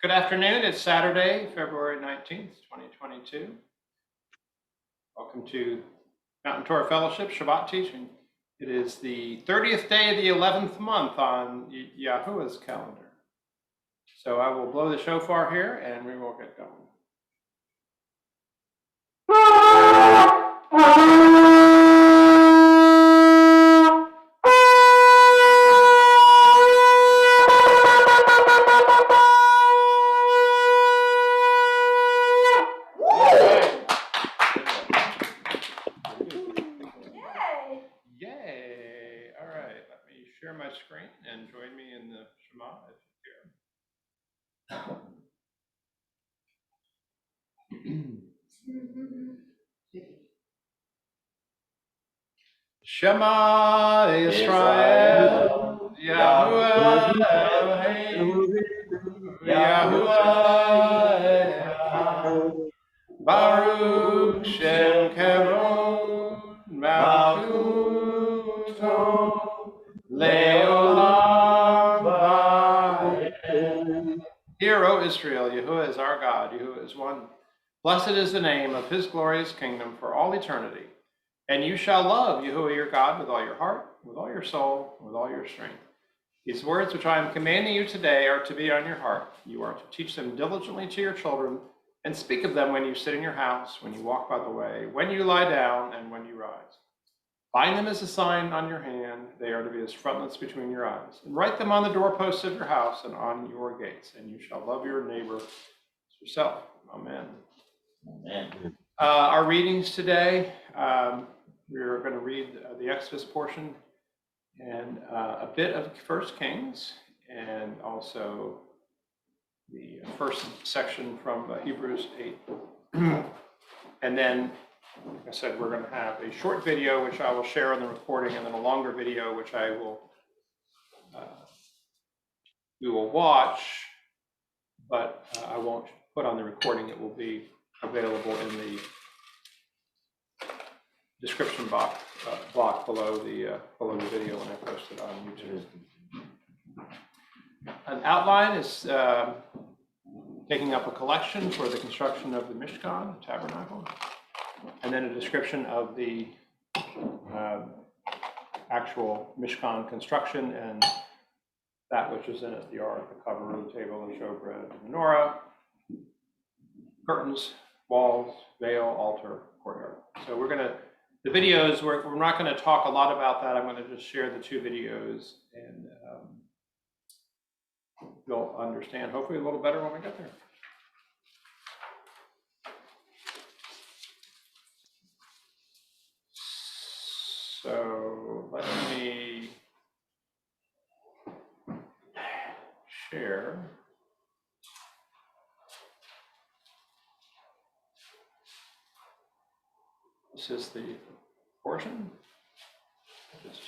Good afternoon. It's Saturday, February 19th, 2022. Welcome to Mountain Torah Fellowship Shabbat teaching. It is the 30th day of the 11th month on Yahuwah's calendar. So I will blow the shofar here and we will get going. Yay! All right, let me share my screen and join me in the Shema if you care. Shema Yisrael, Yahuwah Eloheinu, Yahuwah Echad, Baruch Shem Kevod, Malchuto, Leolam Vayed. Hear, O Israel, Yahuwah is our God, Yahuwah is one. Blessed is the name of his glorious kingdom for all eternity. And you shall love Yahuwah your God with all your heart, with all your soul, with all your strength. These words which I am commanding you today are to be on your heart. You are to teach them diligently to your children, and speak of them when you sit in your house, when you walk by the way, when you lie down, and when you rise. Bind them as a sign on your hand. They are to be as frontlets between your eyes. And write them on the doorposts of your house and on your gates. And you shall love your neighbor as yourself. Amen. Amen. Our readings today, we're going to read the Exodus portion and a bit of 1 Kings and also the first section from Hebrews 8. And then, like I said, we're going to have a short video, which I will share on the recording, and then a longer video, which we will watch, but I won't put on the recording. It will be available in the description block below the video when I post it on YouTube. An outline is taking up a collection for the construction of the Mishkan, the Tabernacle, and then a description of the actual Mishkan construction and that which is in it: the ark, the cover, the table, the showbread, the menorah, curtains, walls, veil, altar, courtyard. So the videos, we're not going to talk a lot about that. I'm going to just share the two videos, and you'll understand hopefully a little better when we get there. So let me share. This is the portion. Just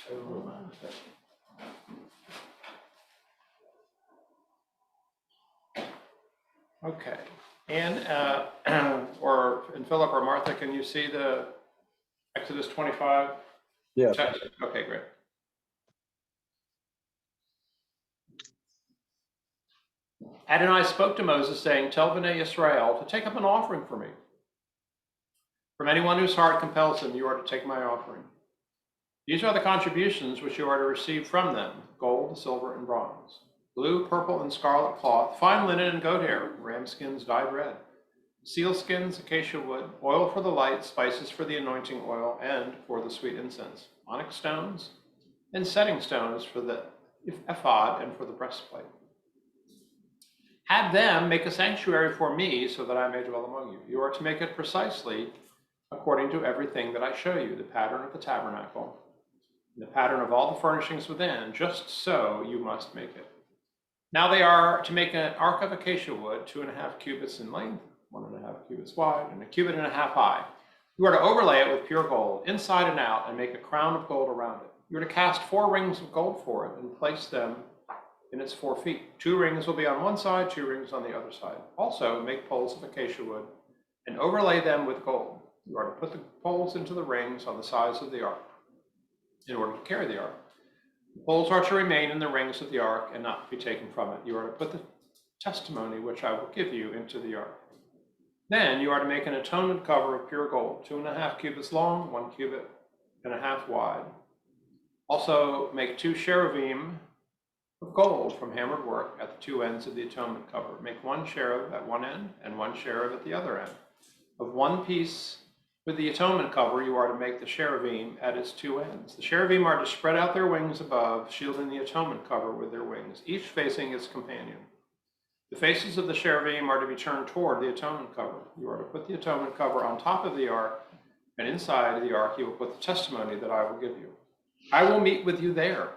okay. And Philip or Martha, can you see the Exodus 25? Yeah. Okay, great. Adonai spoke to Moses, saying, "Tell Bnei Yisrael to take up an offering for me. From anyone whose heart compels him, you are to take my offering. These are the contributions which you are to receive from them: gold, silver, and bronze, blue, purple, and scarlet cloth, fine linen and goat hair, ram skins dyed red, seal skins, acacia wood, oil for the light, spices for the anointing oil and for the sweet incense, onyx stones, and setting stones for the ephod and for the breastplate. Have them make a sanctuary for me so that I may dwell among you. You are to make it precisely according to everything that I show you, the pattern of the tabernacle, the pattern of all the furnishings within, just so you must make it. Now they are to make an ark of acacia wood, 2.5 cubits in length, 1.5 cubits wide, and 1.5 cubits high. You are to overlay it with pure gold, inside and out, and make a crown of gold around it. You are to cast 4 rings of gold for it and place them in its 4 feet. 2 rings will be on one side, 2 rings on the other side. Also, make poles of acacia wood and overlay them with gold. You are to put the poles into the rings on the sides of the ark in order to carry the ark. The poles are to remain in the rings of the ark and not be taken from it. You are to put the testimony which I will give you into the ark. Then you are to make an atonement cover of pure gold, 2.5 cubits long, 1.5 cubits wide. Also make 2 cherubim of gold from hammered work at the 2 ends of the atonement cover. Make 1 cherub at one end and 1 cherub at the other end. Of 1 piece with the atonement cover, you are to make the cherubim at its 2 ends. The cherubim are to spread out their wings above, shielding the atonement cover with their wings, each facing its companion. The faces of the cherubim are to be turned toward the atonement cover. You are to put the atonement cover on top of the ark, and inside the ark you will put the testimony that I will give you. I will meet with you there.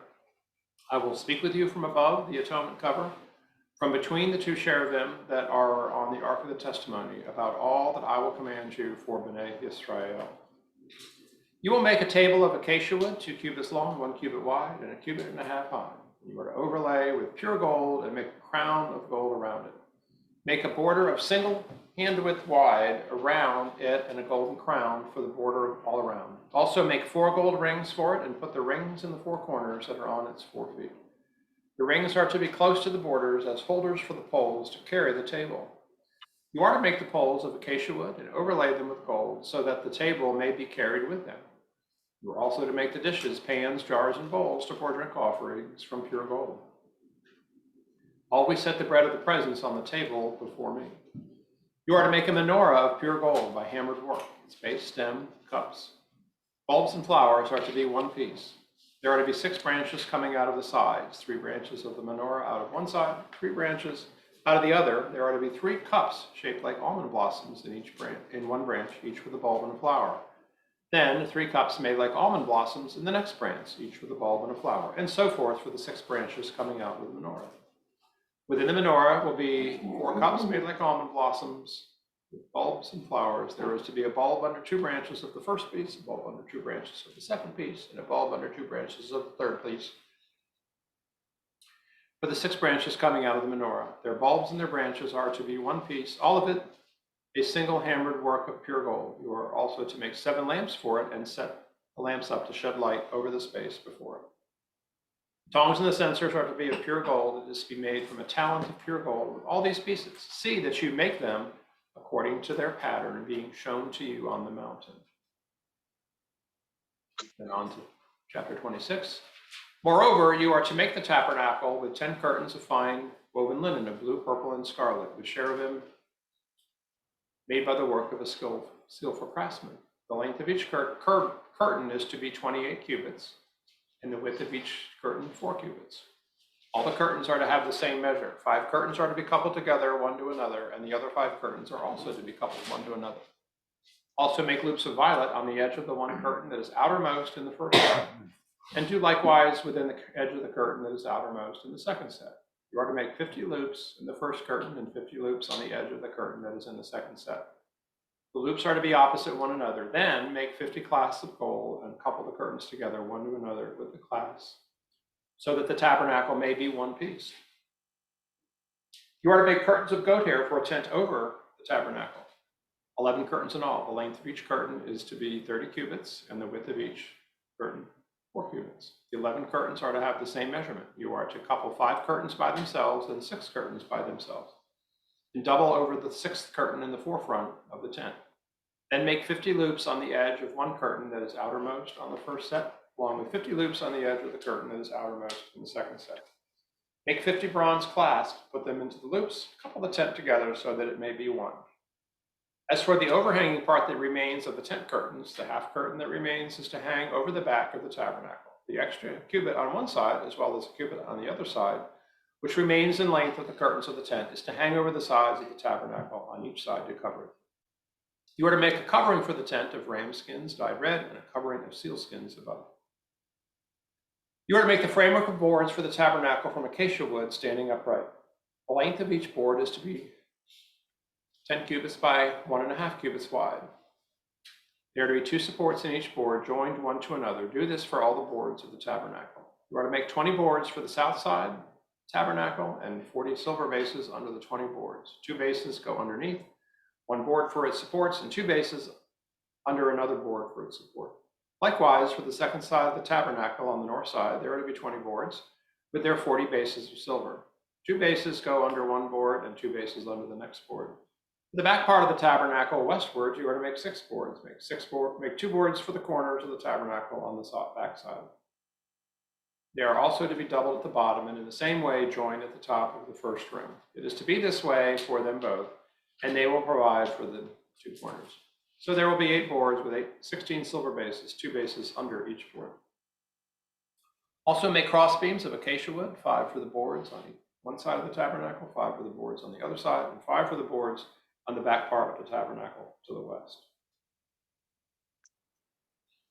I will speak with you from above the atonement cover, from between the 2 cherubim that are on the ark of the testimony, about all that I will command you for Bnei Israel. You will make a table of acacia wood, 2 cubits long, 1 cubit wide, and 1.5 cubits high. You are to overlay with pure gold and make a crown of gold around it. Make a border of single hand width wide around it and a golden crown for the border all around. Also make 4 gold rings for it and put the rings in the 4 corners that are on its 4 feet. The rings are to be close to the borders as holders for the poles to carry the table. You are to make the poles of acacia wood and overlay them with gold so that the table may be carried with them. You are also to make the dishes, pans, jars, and bowls to pour drink offerings from pure gold. Always set the bread of the presence on the table before me. You are to make a menorah of pure gold by hammered work, its base, stem, cups. Bulbs and flowers are to be 1 piece. There are to be 6 branches coming out of the sides, 3 branches of the menorah out of one side, 3 branches out of the other. There are to be 3 cups shaped like almond blossoms in one branch, each with a bulb and a flower. Then 3 cups made like almond blossoms in the next branch, each with a bulb and a flower, and so forth for the 6 branches coming out of the menorah. Within the menorah will be 4 cups made like almond blossoms with bulbs and flowers. There is to be a bulb under 2 branches of the first piece, a bulb under 2 branches of the second piece, and a bulb under 2 branches of the third piece. For the 6 branches coming out of the menorah, their bulbs and their branches are to be 1 piece, all of it a single hammered work of pure gold. You are also to make 7 lamps for it and set the lamps up to shed light over the space before it. The tongs and the censers are to be of pure gold. It is to be made from a talent of pure gold with all these pieces. See that you make them according to their pattern being shown to you on the mountain. Then on to chapter 26. Moreover, you are to make the tabernacle with 10 curtains of fine woven linen of blue, purple, and scarlet, with cherubim made by the work of a skillful craftsman. The length of each curtain is to be 28 cubits, and the width of each curtain 4 cubits. All the curtains are to have the same measure. 5 curtains are to be coupled together, one to another, and the other 5 curtains are also to be coupled one to another. Also make loops of violet on the edge of the one curtain that is outermost in the first set, and do likewise within the edge of the curtain that is outermost in the second set. You are to make 50 loops in the first curtain and 50 loops on the edge of the curtain that is in the second set. The loops are to be opposite one another. Then make 50 clasps of gold and couple the curtains together one to another with the clasps, so that the tabernacle may be 1 piece. You are to make curtains of goat hair for a tent over the tabernacle. 11 curtains in all. The length of each curtain is to be 30 cubits, and the width of each curtain 4 cubits. The 11 curtains are to have the same measurement. You are to couple 5 curtains by themselves and 6 curtains by themselves, and double over the 6th curtain in the forefront of the tent. Then make 50 loops on the edge of one curtain that is outermost on the first set, along with 50 loops on the edge of the curtain that is outermost in the second set. Make 50 bronze clasps, put them into the loops, couple the tent together so that it may be one. As for the overhanging part that remains of the tent curtains, the half curtain that remains is to hang over the back of the tabernacle. The extra cubit on one side, as well as a cubit on the other side, which remains in length of the curtains of the tent, is to hang over the sides of the tabernacle on each side to cover it. You are to make a covering for the tent of ram skins dyed red and a covering of seal skins above. You are to make the framework of boards for the tabernacle from acacia wood standing upright. The length of each board is to be 10 cubits by 1.5 cubits wide. There are to be 2 supports in each board, joined one to another. Do this for all the boards of the tabernacle. You are to make 20 boards for the south side tabernacle and 40 silver bases under the 20 boards. 2 bases go underneath, 1 board for its supports, and 2 bases under another board for its support. Likewise, for the second side of the tabernacle on the north side, there are to be 20 boards with their 40 bases of silver. 2 bases go under one board and 2 bases under the next board. For the back part of the tabernacle westward, you are to make 6 boards. Make 2 boards for the corners of the tabernacle on the back side. They are also to be doubled at the bottom and in the same way joined at the top of the first ring. It is to be this way for them both, and they will provide for the 2 corners. So there will be 8 boards with 16 silver bases, 2 bases under each board. Also make cross beams of acacia wood, 5 for the boards on one side of the tabernacle, 5 for the boards on the other side, and 5 for the boards on the back part of the tabernacle to the west.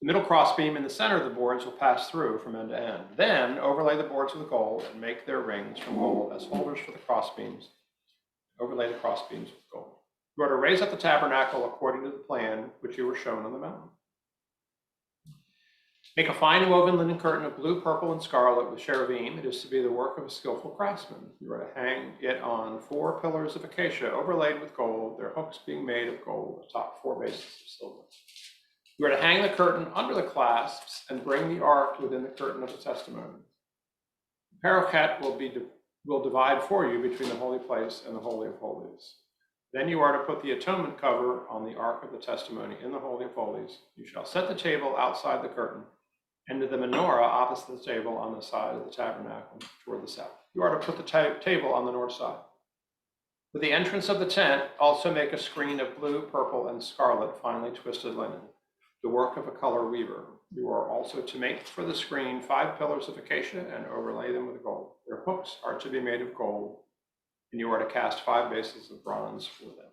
The middle cross beam in the center of the boards will pass through from end to end. Then overlay the boards with gold and make their rings from gold as holders for the cross beams. Overlay the cross beams with gold. You are to raise up the tabernacle according to the plan which you were shown on the mountain. Make a fine woven linen curtain of blue, purple, and scarlet with cherubim. It is to be the work of a skillful craftsman. You are to hang it on 4 pillars of acacia overlaid with gold, their hooks being made of gold, atop 4 bases of silver. You are to hang the curtain under the clasps and bring the ark within the curtain of the testimony. The parochet will divide for you between the holy place and the Holy of Holies. Then you are to put the atonement cover on the ark of the testimony in the Holy of Holies. You shall set the table outside the curtain and to the menorah opposite the table on the side of the tabernacle toward the south. You are to put the table on the north side. For the entrance of the tent, also make a screen of blue, purple, and scarlet finely twisted linen, the work of a color weaver. You are also to make for the screen 5 pillars of acacia and overlay them with gold. Their hooks are to be made of gold, and you are to cast 5 bases of bronze for them.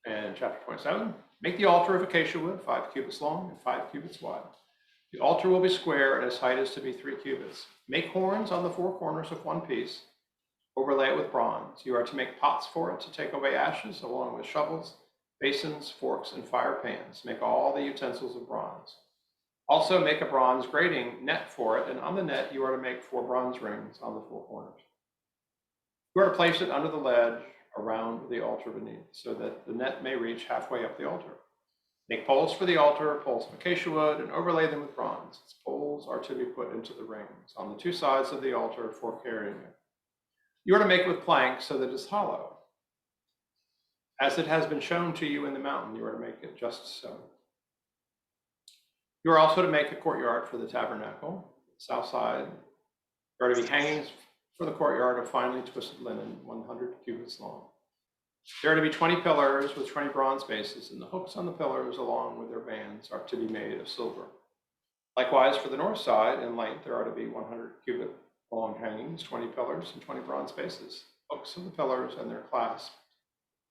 And chapter 27, make the altar of acacia wood, 5 cubits long and 5 cubits wide. The altar will be square, and its height is to be 3 cubits. Make horns on the 4 corners of one piece. Overlay it with bronze. You are to make pots for it to take away ashes, along with shovels, basins, forks, and fire pans. Make all the utensils of bronze. Also make a bronze grating net for it, and on the net you are to make 4 bronze rings on the 4 corners. You are to place it under the ledge around the altar beneath, so that the net may reach halfway up the altar. Make poles for the altar, poles of acacia wood, and overlay them with bronze. Its poles are to be put into the rings on the 2 sides of the altar for carrying it. You are to make it with planks so that it is hollow. As it has been shown to you in the mountain, you are to make it just so. You are also to make a courtyard for the tabernacle. South side, there are to be hangings for the courtyard of finely twisted linen, 100 cubits long. There are to be 20 pillars with 20 bronze bases, and the hooks on the pillars along with their bands are to be made of silver. Likewise, for the north side, in length, there are to be 100 cubit long hangings, 20 pillars, and 20 bronze bases. Hooks of the pillars and their clasps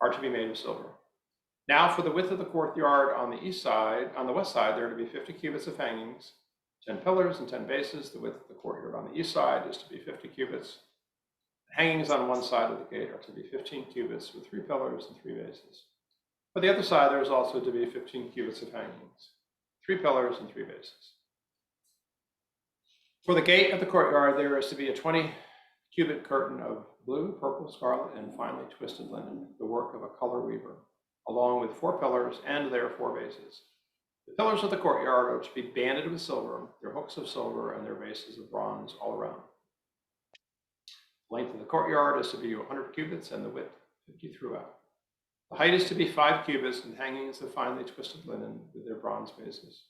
are to be made of silver. Now for the width of the courtyard on the east side, on the west side, there are to be 50 cubits of hangings, 10 pillars and 10 bases. The width of the courtyard on the east side is to be 50 cubits. The hangings on one side of the gate are to be 15 cubits with 3 pillars and 3 bases. For the other side, there is also to be 15 cubits of hangings, 3 pillars and 3 bases. For the gate of the courtyard, there is to be a 20-cubit curtain of blue, purple, scarlet, and finely twisted linen, the work of a color weaver, along with 4 pillars and their 4 bases. The pillars of the courtyard are to be banded with silver, their hooks of silver, and their bases of bronze all around. The length of the courtyard is to be 100 cubits, and the width 50 throughout. The height is to be 5 cubits, and hangings of finely twisted linen with their bronze bases.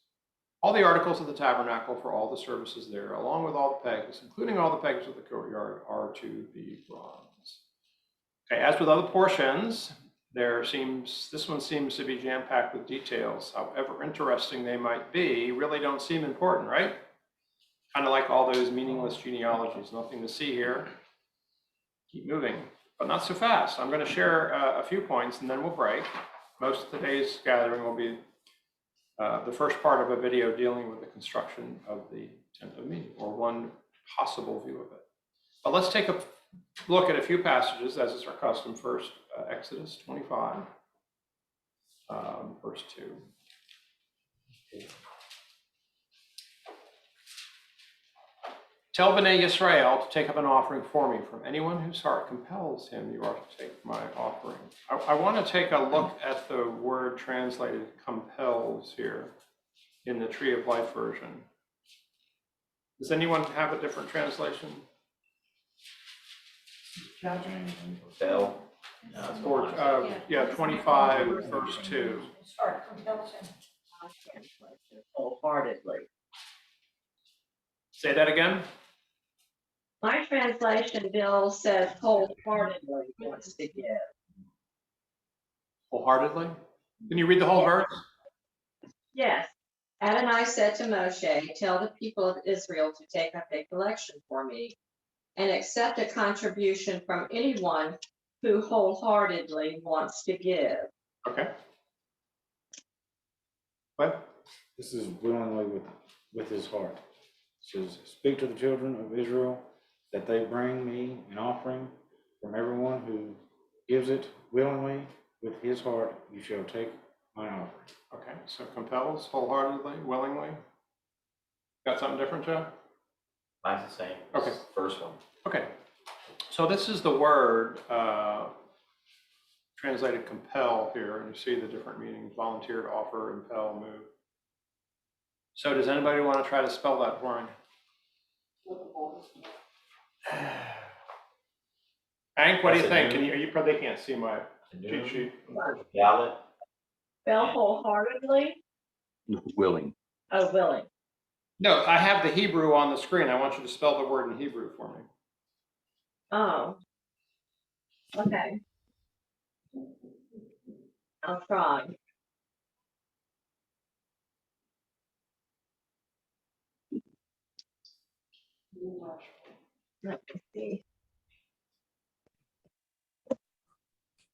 All the articles of the tabernacle for all the services there, along with all the pegs, including all the pegs of the courtyard, are to be bronze. Okay, as with other portions, this one seems to be jam-packed with details. However interesting they might be, really don't seem important, right? Kind of like all those meaningless genealogies, nothing to see here. Keep moving, but not so fast. I'm going to share a few points and then we'll break. Most of today's gathering will be the first part of a video dealing with the construction of the tent of meeting, or one possible view of it. But let's take a look at a few passages, as is our custom. First, Exodus 25, verse 2. Tell Bnei Yisrael to take up an offering for me. From anyone whose heart compels him, you are to take my offering. I want to take a look at the word translated compels here in the Tree of Life version. Does anyone have a different translation? Bell. Or, yeah, 25, verse 2. Start compulsion. Wholeheartedly. Say that again? My translation, Bill, says wholeheartedly wants to give. Wholeheartedly? Can you read the whole verse? Yes. Adonai said to Moshe, tell the people of Israel to take up a collection for me and accept a contribution from anyone who wholeheartedly wants to give. Okay. What? This is willingly with his heart. It says, speak to the children of Israel that they bring me an offering from everyone who gives it willingly with his heart. You shall take my offering. Okay, so compels, wholeheartedly, willingly. Got something different, Joe? Mine's the same. Okay. First one. Okay. So this is the word translated compel here, and you see the different meanings: volunteered, offer, impel, move. So does anybody want to try to spell that for me? Hank, what do you think? Can you probably can't see my cheat sheet. Ballot. Spell wholeheartedly? Willing. Oh, willing. No, I have the Hebrew on the screen. I want you to spell the word in Hebrew for me. Oh. Okay. I'll try. Let me see.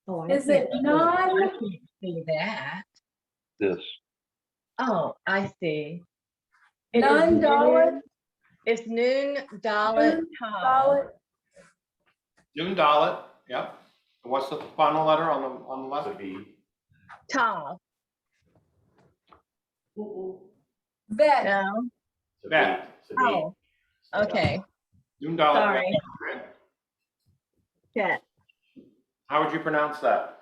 Oh, I Is it can't- non- I can't see that. This. Oh, I see. It is Non-Dalit? noon- It's noon, Dalit, Tav. Dalit? Nun Dalet, yep. And what's the final letter on the To left? be. Tav. Bet. No? To That. be. To be. Oh, okay. Nun Dalet. Sorry. Okay. Tet. How would you pronounce that?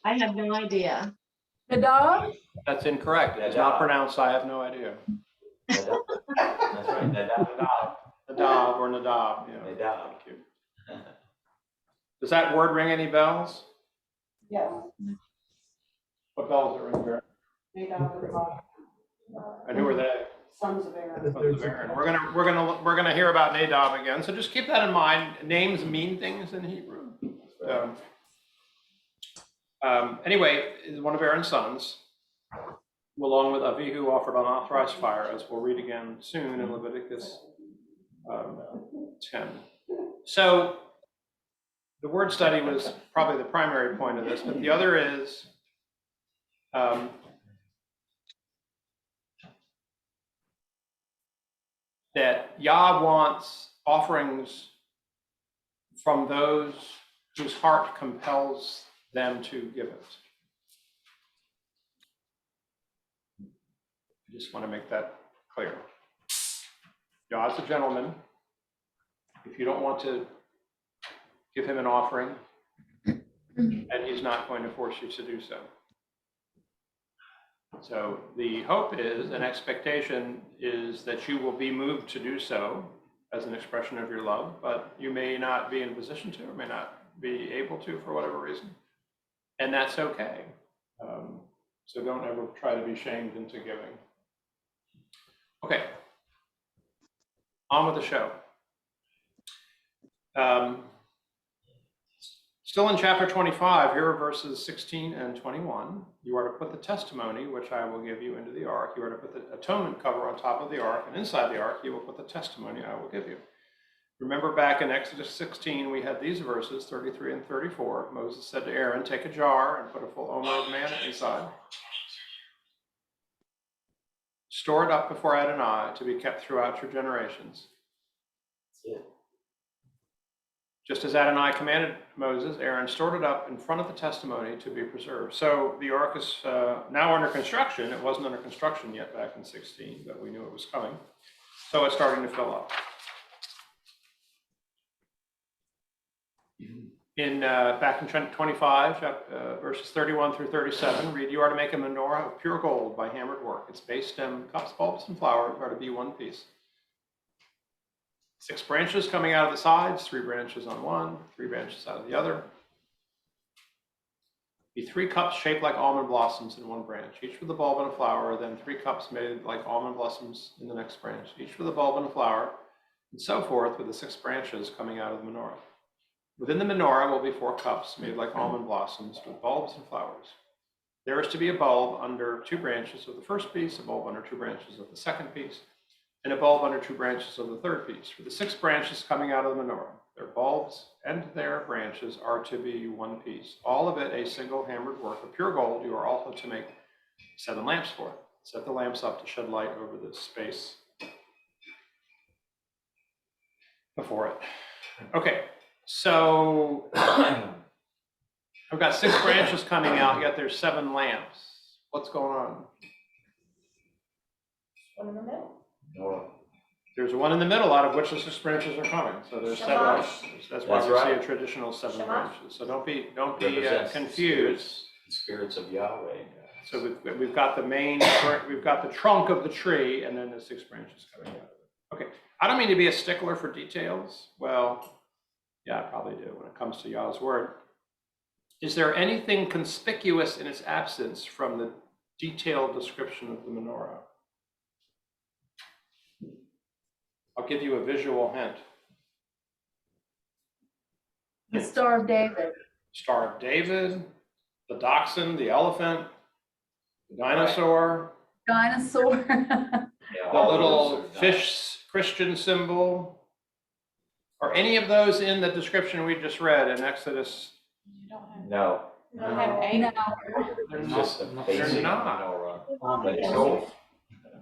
I have no idea. The dog? That's incorrect. It's not pronounced, I have no idea. That's right. Nadab. Nadab or Nadab, yeah. Nadab. Thank you. Does that word ring any bells? Yes. What bells are in there? And who are they? Sons of Aaron. Sons of Aaron. We're gonna hear about Nadab again. So just keep that in mind. Names mean things in Hebrew. Anyway, is one of Aaron's sons, who along with Avihu offered unauthorized fire, as we'll read again soon in Leviticus 10. So the word study was probably the primary point of this, but the other is that Yah wants offerings from those whose heart compels them to give it. I just want to make that clear. Yah's a gentleman. If you don't want to give him an offering, and he's not going to force you to do so. So the hope is, and expectation is, that you will be moved to do so as an expression of your love, but you may not be in a position to, or may not be able to for whatever reason. And that's okay. So don't ever try to be shamed into giving. Okay. On with the show. Still in chapter 25, here are verses 16 and 21. You are to put the testimony, which I will give you, into the ark. You are to put the atonement cover on top of the ark, and inside the ark you will put the testimony I will give you. Remember back in Exodus 16, we had these verses, 33 and 34. Moses said to Aaron, take a jar and put a full omer of manna inside. Store it up before Adonai to be kept throughout your generations. That's it. Just as Adonai commanded Moses, Aaron stored it up in front of the testimony to be preserved. So the ark is now under construction. It wasn't under construction yet back in 16, but we knew it was coming. So it's starting to fill up. back in 25, verses 31 through 37, read, "You are to make a menorah of pure gold by hammered work. Its base, stem, cups, bulbs, and flower are to be one piece. 6 branches coming out of the sides, 3 branches on one, 3 branches out of the other. Be 3 cups shaped like almond blossoms in one branch, each with a bulb and a flower, then 3 cups made like almond blossoms in the next branch, each with a bulb and a flower, and so forth with the 6 branches coming out of the menorah. Within the menorah will be 4 cups made like almond blossoms with bulbs and flowers. There is to be a bulb under 2 branches of the first piece, a bulb under 2 branches of the second piece, and a bulb under 2 branches of the third piece. For the 6 branches coming out of the menorah, their bulbs and their branches are to be one piece. All of it a single hammered work of pure gold. You are also to make 7 lamps for it. Set the lamps up to shed light over the space before it." Okay, so I've got 6 branches coming out, yet there's 7 lamps. What's going on? One in the middle. Nora. There's one in the middle, out of which the 6 branches are coming. So there's 7. Shamash. That's why That's we see right. a traditional 7 Shamash. branches. So don't be Represents confused. the spirits of Yahweh. So we've got the we've got the trunk of the tree, and then the 6 branches coming out of it. Okay, I don't mean to be a stickler for details. Well, yeah, I probably do when it comes to Yah's word. Is there anything conspicuous in its absence from the detailed description of the menorah? I'll give you a visual hint. The Star of David. Star of David, the dachshund, the elephant, the dinosaur, Dinosaur. Yeah, the all little those are done. fish Christian symbol. Are any of those in the description we just read in Exodus? You don't have, No, you don't have No. eight. They're it's not. just a basic They're not. menorah. But it's Yes. gold.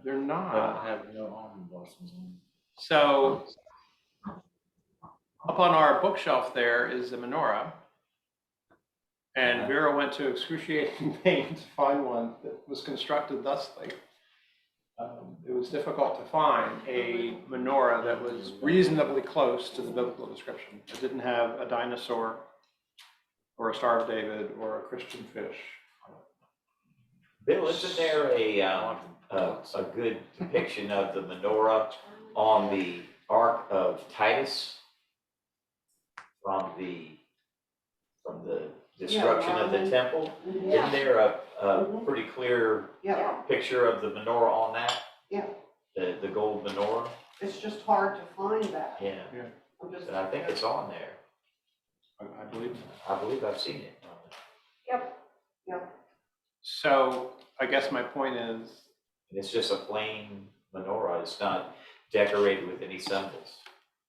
They're I not. don't have no almond blossoms on. So up on our bookshelf there is the menorah. And Vera went to excruciating pains to find one that was constructed thusly. It was difficult to find a menorah that was reasonably close to the biblical description. It didn't have a dinosaur or a Star of David or a Christian fish. Bill, isn't there a good depiction of the menorah on the Ark of Titus from the destruction of the temple? Isn't there a pretty clear Yeah, picture of the menorah on that? Yeah. The gold menorah? it's just hard to find that. Yeah, I'm just. but I think it's on there. I believe. I believe I've seen it. Yep, So I guess my point is, And it's just a plain menorah. It's not decorated with any symbols.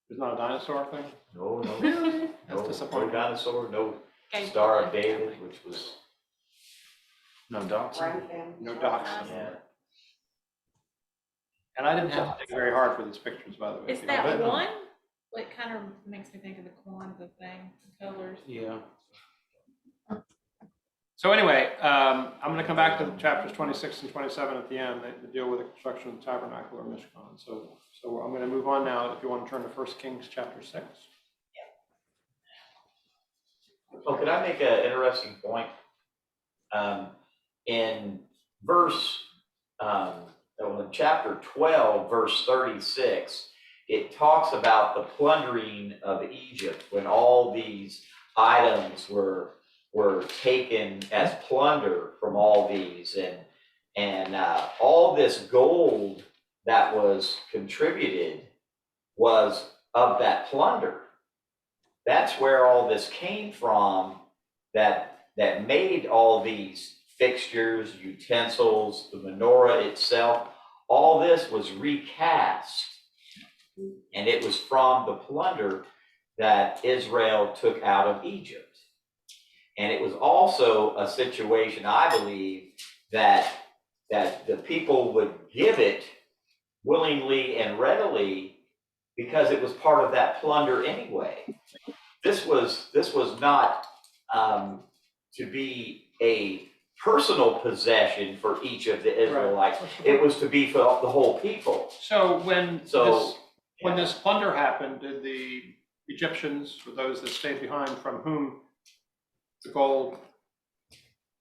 there's not a dinosaur thing? No, no, That's no disappointing. dinosaur, no Okay. Star of David, which was, No dachshund. Frank and. No dachshund. yeah. And I didn't have to dig very hard for these pictures, by the way. Is You know, that but- one? It kind of makes me think of the Kwanzaa thing, the colors. Yeah. So anyway, I'm going to come back to chapters 26 and 27 at the end. They deal with the construction of the Tabernacle or Mishkan. So I'm going to move on now. If you want to turn to 1 Kings chapter 6. Oh, could I make an interesting point? In chapter 12, verse 36, it talks about the plundering of Egypt when all these items were taken as plunder from all these, and all this gold that was contributed was of that plunder. That's where all this came from, that made all these fixtures, utensils, the menorah itself. All this was recast, and it was from the plunder that Israel took out of Egypt. And it was also a situation, I believe, that the people would give it willingly and readily because it was part of that plunder anyway. This was not to be a personal possession for each of the Israelites. It was to be for the whole people. So when So, this plunder happened, did the Egyptians, or those that stayed behind from whom the gold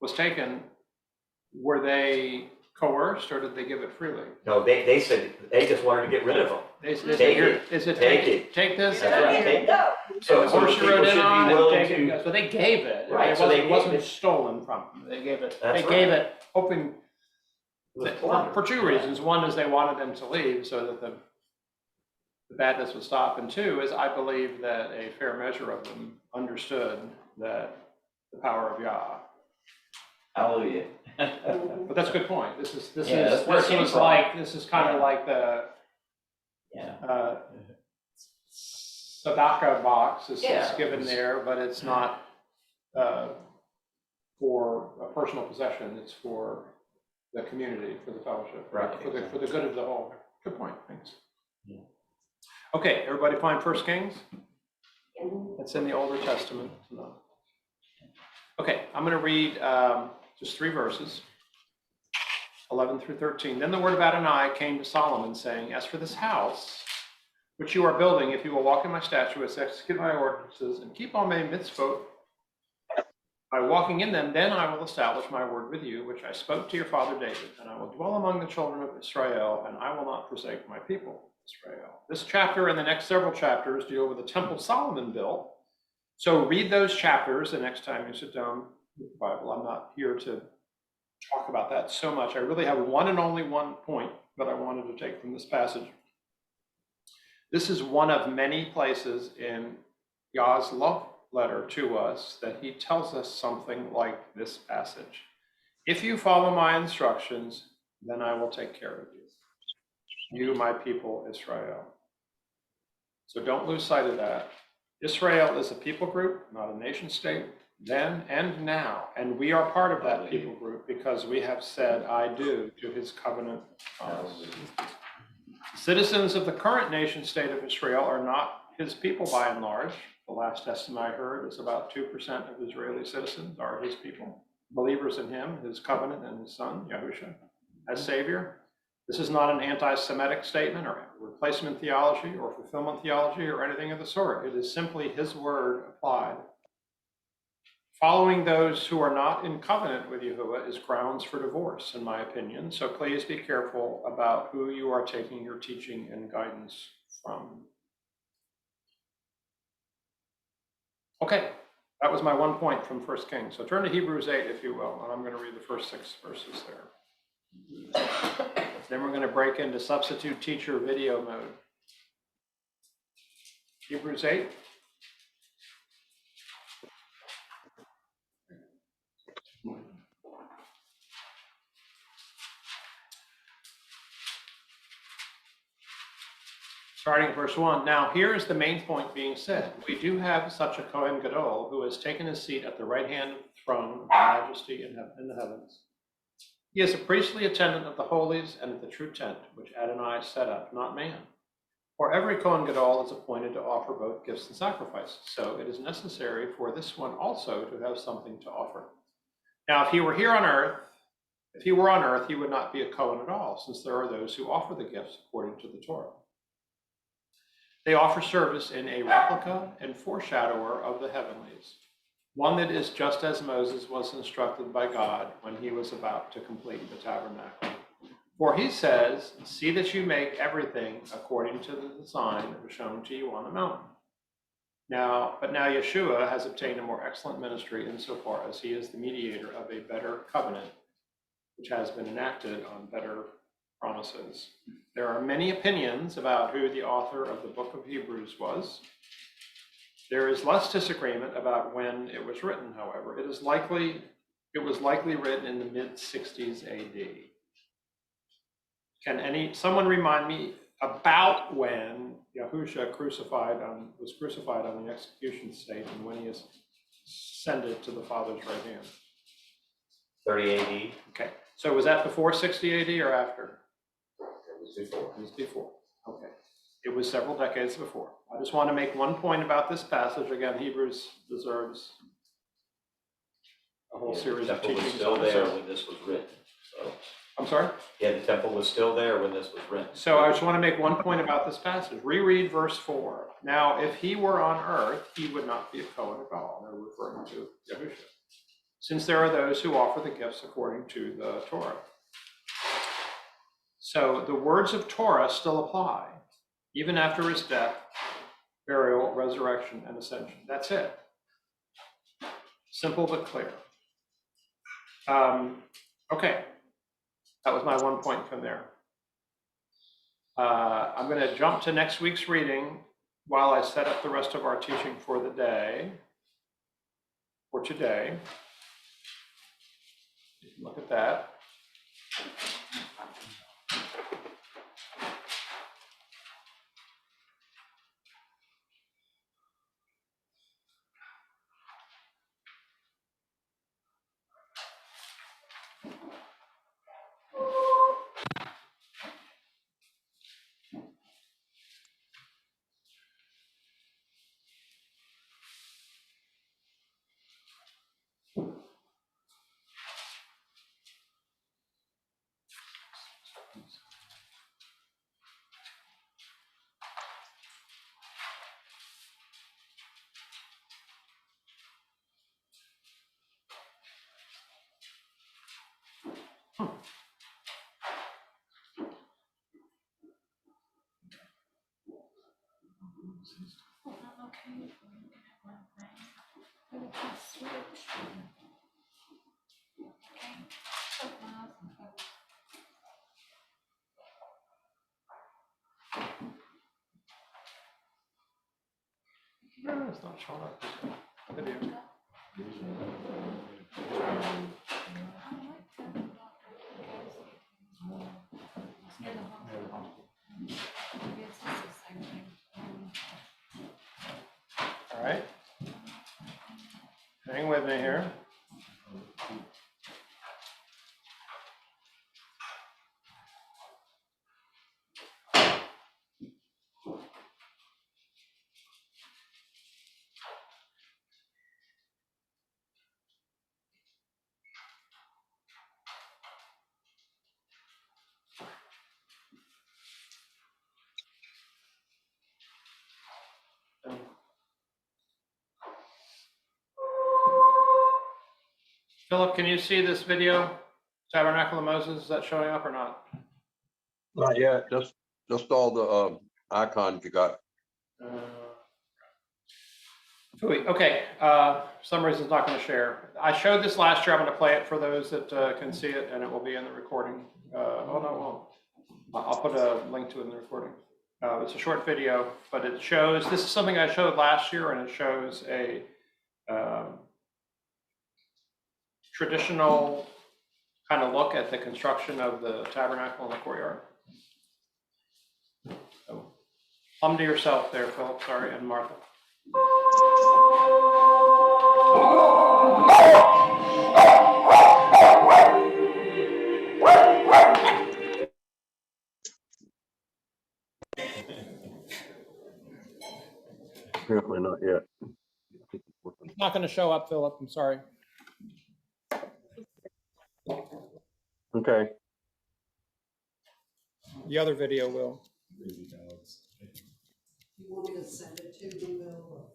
was taken, were they coerced or did they give it freely? No, they said, they just wanted to get rid of them. They said, Take "Here, it. is it Take take this? That's right. And No. So the the horse you people rode in should on, be and willing take it." to, So they gave it. Right, so they It wasn't gave it. stolen from them. They gave it. That's They gave right. it hoping with for plunder. two reasons. One is they wanted them to leave so that the badness would stop. And two is I believe that a fair measure of them understood that the power of Yah. Hallelujah. But that's a good point. This Yeah, that's where it came from. This is kind of like the Yeah. tzedakah box is Yeah. given there, but it's not for a personal possession. It's for the community, for the fellowship, Right. for the good of the whole. Good point. Thanks. Yeah. Okay, everybody find 1 Kings? It's in the Older Testament. Okay, I'm going to read just 3 verses, 11 through 13. Then the word of Adonai came to Solomon, saying, "As for this house, which you are building, if you will walk in my statutes, execute my ordinances, and keep all my mitzvot by walking in them, then I will establish my word with you, which I spoke to your father David, and I will dwell among the children of Israel, and I will not forsake my people, Israel." This chapter and the next several chapters deal with the temple Solomon built. So read those chapters the next time you sit down with the Bible. I'm not here to talk about that so much. I really have one and only one point that I wanted to take from this passage. This is one of many places in Yah's love letter to us that he tells us something like this passage. "If you follow my instructions, then I will take care of you. You, my people, Israel." So don't lose sight of that. Israel is a people group, not a nation state, then and now. And we are part of that people group because we have said, "I do" to his covenant promise. Citizens of the current nation state of Israel are not his people by and large. The last estimate I heard is about 2% of Israeli citizens are his people, believers in him, his covenant, and his son, Yahusha, as Savior. This is not an anti-Semitic statement or replacement theology or fulfillment theology or anything of the sort. It is simply his word applied. Following those who are not in covenant with Yahuwah is grounds for divorce, in my opinion. So please be careful about who you are taking your teaching and guidance from. Okay, that was my one point from 1 Kings. So turn to Hebrews 8, if you will, and I'm going to read the first 6 verses there. Then we're going to break into substitute teacher video mode. Hebrews 8. Starting at verse 1. Now, here is the main point being said. We do have such a Kohen Gadol who has taken his seat at the right hand of the throne of majesty in the heavens. He is a priestly attendant of the holies and of the true tent, which Adonai set up, not man. For every Kohen Gadol is appointed to offer both gifts and sacrifices. So it is necessary for this one also to have something to offer. Now, if he were on earth, he would not be a Kohen at all, since there are those who offer the gifts according to the Torah. They offer service in a replica and foreshadower of the heavenlies, one that is just as Moses was instructed by God when he was about to complete the tabernacle. For he says, "See that you make everything according to the design that was shown to you on the mountain." But now Yeshua has obtained a more excellent ministry insofar as he is the mediator of a better covenant, which has been enacted on better promises. There are many opinions about who the author of the book of Hebrews was. There is less disagreement about when it was written, however. It was likely written in the mid-60s AD. Can someone remind me about when Yahusha was crucified on the execution stake and when he ascended to the Father's right hand? 30 AD. Okay, so was that before 60 AD or after? It was before. It was before. Okay. It was several decades before. I just want to make one point about this passage. Again, Hebrews deserves a whole series of The temple was teachings still on its there own. when this was written, so. I'm sorry? Yeah, the temple was still there when this was written. So I just want to make one point about this passage. Reread verse 4. Now, if he were on earth, he would not be a Cohen at all. They're referring to Yahushua. Since there are those who offer the gifts according to the Torah. So the words of Torah still apply, even after his death, burial, resurrection, and ascension. That's it. Simple but clear. Okay, that was my one point from there. I'm going to jump to next week's reading while I set up the rest of our teaching for the day, for today. You can look at that. No, it's not showing up. Video. All right. Hang with me here. Philip, can you see this video? Tabernacle of Moses, is that showing up or not? Not yet, just all the icons you got. Okay, for some reason it's not going to share. I showed this last year. I'm going to play it for those that can see it, and it will be in the recording. Oh, no, it won't. I'll put a link to it in the recording. It's a short video, but it shows, this is something I showed last year, and it shows a traditional kind of look at the construction of the tabernacle in the courtyard. So, hum to yourself there, Philip, sorry, and Martha. Apparently not yet. It's not going to show up, Philip, I'm sorry. Okay. The other video will. You want me to send it to you, Bill?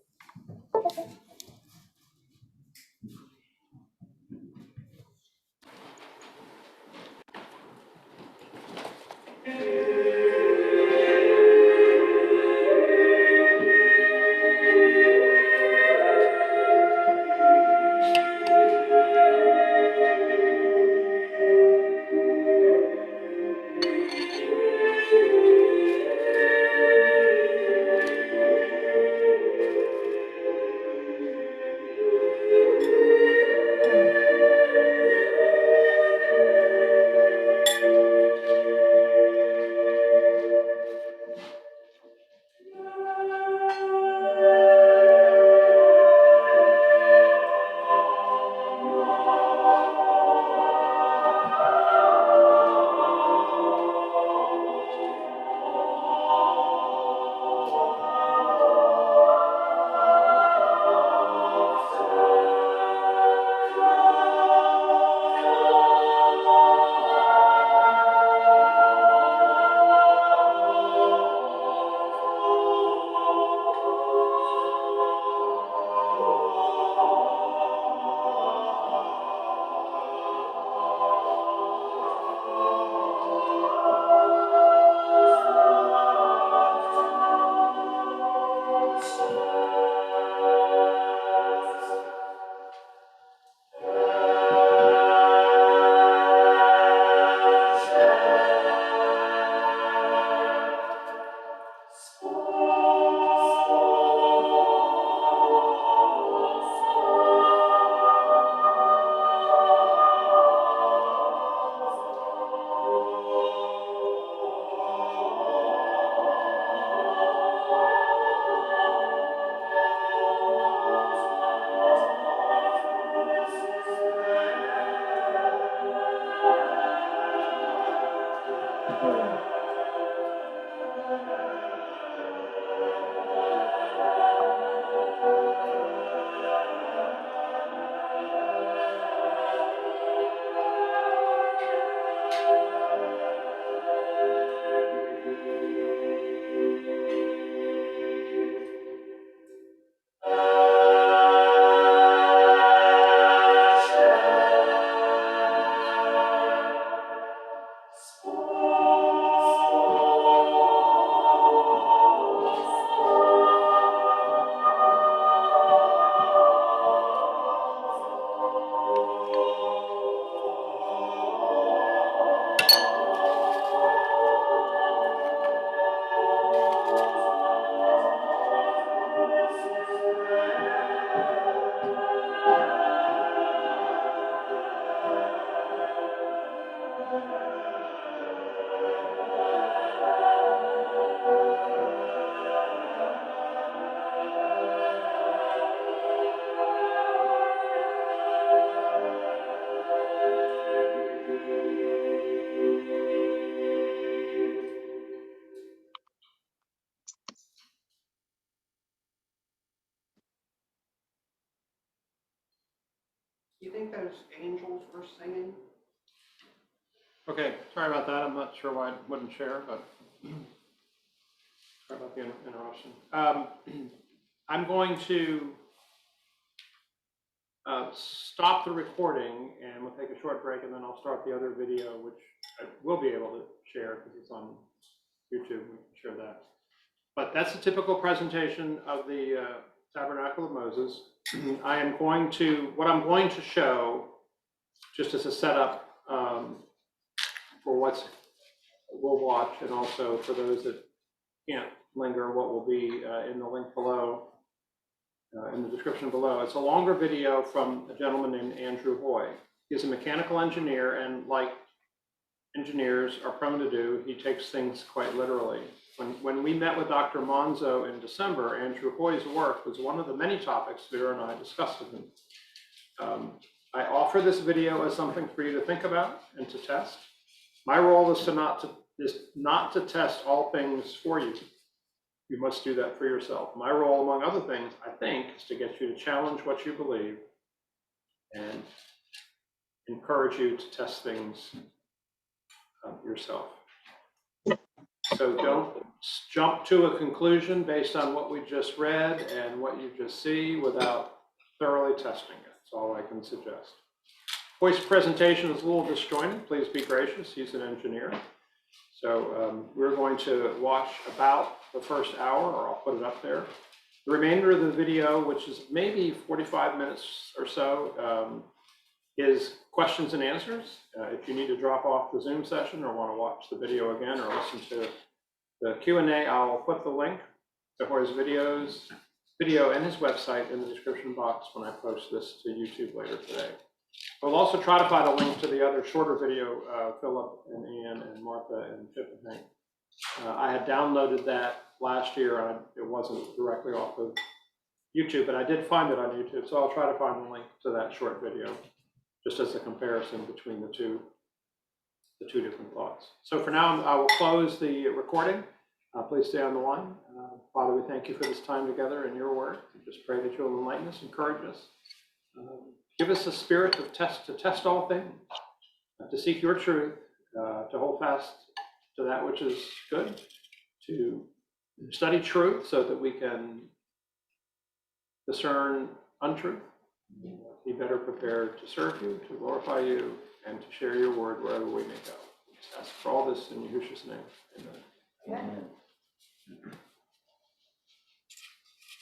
think those angels were singing? Okay, sorry about that. I'm not sure why I wouldn't share, but sorry about the interruption. I'm going to stop the recording and we'll take a short break and then I'll start the other video, which I will be able to share because it's on YouTube. We can share that. But that's a typical presentation of the Tabernacle of Moses. what I'm going to show, just as a setup for what we'll watch, and also for those that can't linger, what will be in the link below, in the description below. It's a longer video from a gentleman named Andrew Hoy. He's a mechanical engineer, and like engineers are prone to do, he takes things quite literally. When we met with Dr. Monzo in December, Andrew Hoy's work was one of the many topics Vera and I discussed with him. I offer this video as something for you to think about and to test. My role is not to test all things for you. You must do that for yourself. My role, among other things, I think, is to get you to challenge what you believe and encourage you to test things yourself. So don't jump to a conclusion based on what we just read and what you just see without thoroughly testing it. That's all I can suggest. Hoy's presentation is a little disjointed. Please be gracious. He's an engineer. So we're going to watch about the first hour, or I'll put it up there. The remainder of the video, which is maybe 45 minutes or so, is questions and answers. If you need to drop off the Zoom session or want to watch the video again or listen to the Q&A, I'll put the link to Hoy's video and his website in the description box when I post this to YouTube later today. We'll also try to find a link to the other shorter video, Philip and Ian and Martha and Chip and Hank. I had downloaded that last year. It wasn't directly off of YouTube, but I did find it on YouTube. So I'll try to find the link to that short video, just as a comparison between the two different thoughts. So for now, I will close the recording. Please stay on the line. Father, we thank you for this time together in your word. We just pray that you will enlighten us, encourage us. Give us a spirit of to test all things, to seek your truth, to hold fast to that which is good, to study truth so that we can discern untruth, be better prepared to serve you, to glorify you, and to share your word wherever we may go. We just ask for all this in Yahushua's name. Amen. Amen.